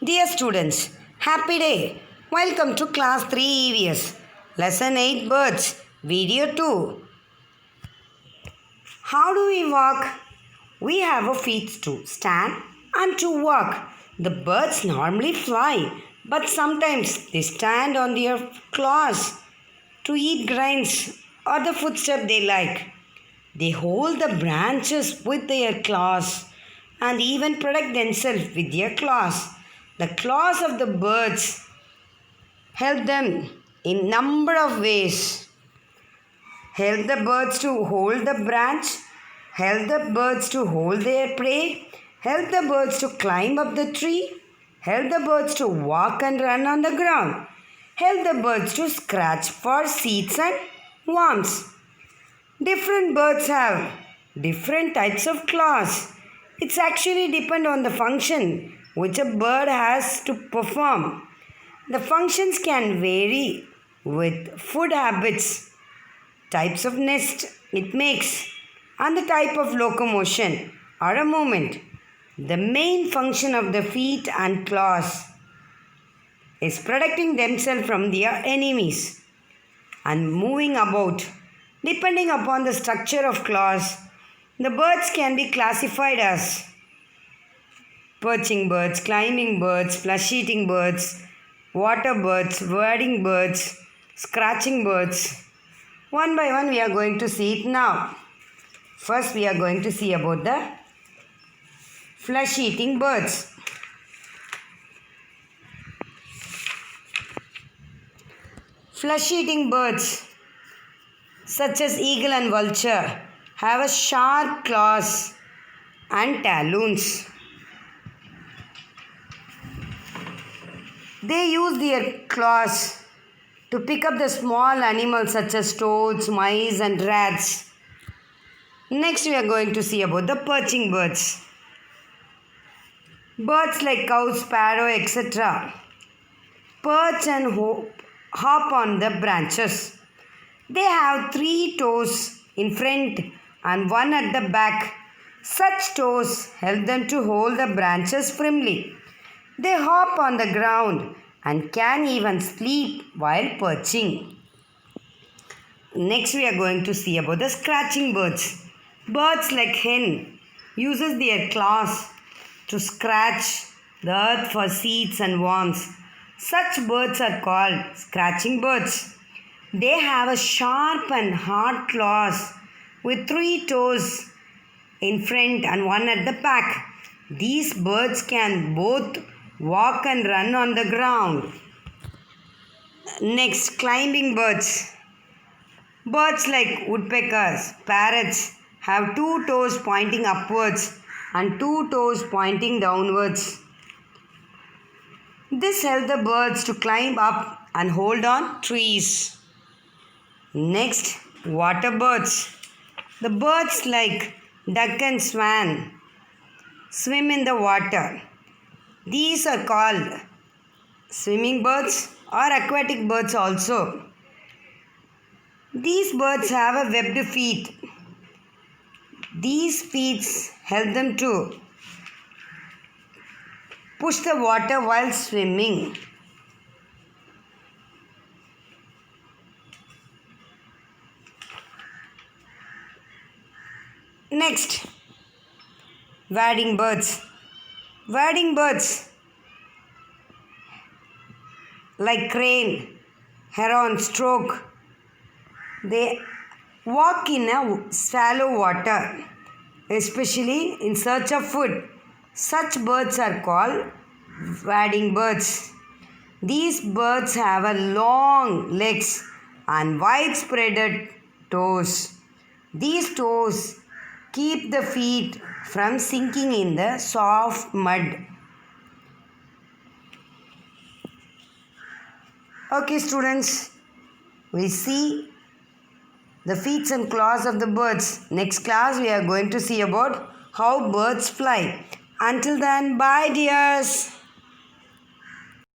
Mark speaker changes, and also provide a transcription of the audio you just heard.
Speaker 1: Dear students, happy day. Welcome to class 3 EVS. Lesson 8 Birds. Video 2. How do we walk? We have a feet to stand and to walk. The birds normally fly, but sometimes they stand on their claws to eat grains or the footstep they like. They hold the branches with their claws and even protect themselves with their claws. The claws of the birds help them in number of ways. Help the birds to hold the branch, help the birds to hold their prey, help the birds to climb up the tree, help the birds to walk and run on the ground, help the birds to scratch for seeds and worms. Different birds have different types of claws. It's actually depend on the function which a bird has to perform. The functions can vary with food habits, types of nest it makes, and the type of locomotion or a movement. The main function of the feet and claws is protecting themselves from their enemies and moving about. Depending upon the structure of claws, the birds can be classified as perching birds, climbing birds, flesh-eating birds, water birds, wading birds, scratching birds. One by one we are going to see it now. First we are going to see about the flesh-eating birds. Flesh-eating birds such as eagle and vulture have a sharp claws and talons. They use their claws to pick up the small animals such as toads, mice and rats. Next we are going to see about the perching birds. Birds like cow, sparrow, etc. perch and hop on the branches. They have 3 toes in front and 1 at the back. Such toes help them to hold the branches firmly. They hop on the ground and can even sleep while perching. Next we are going to see about the scratching birds. Birds like hen uses their claws to scratch the earth for seeds and worms. Such birds are called scratching birds. They have a sharp and hard claws with 3 toes in front and 1 at the back. These birds can both walk and run on the ground. Next, climbing birds. Birds like woodpeckers, parrots have 2 toes pointing upwards and 2 toes pointing downwards. This helps the birds to climb up and hold on trees. Next, water birds. The birds like duck and swan swim in the water. These are called swimming birds or aquatic birds also. These birds have a webbed feet. These feet help them to push the water while swimming. Next, wading birds. Wading birds like crane, heron, stork, they walk in a shallow water, especially in search of food. Such birds are called wading birds. These birds have a long legs and widespread toes. These toes keep the feet from sinking in the soft mud. Okay students, we see the feet and claws of the birds. Next class we are going to see about how birds fly. Until then, bye dears.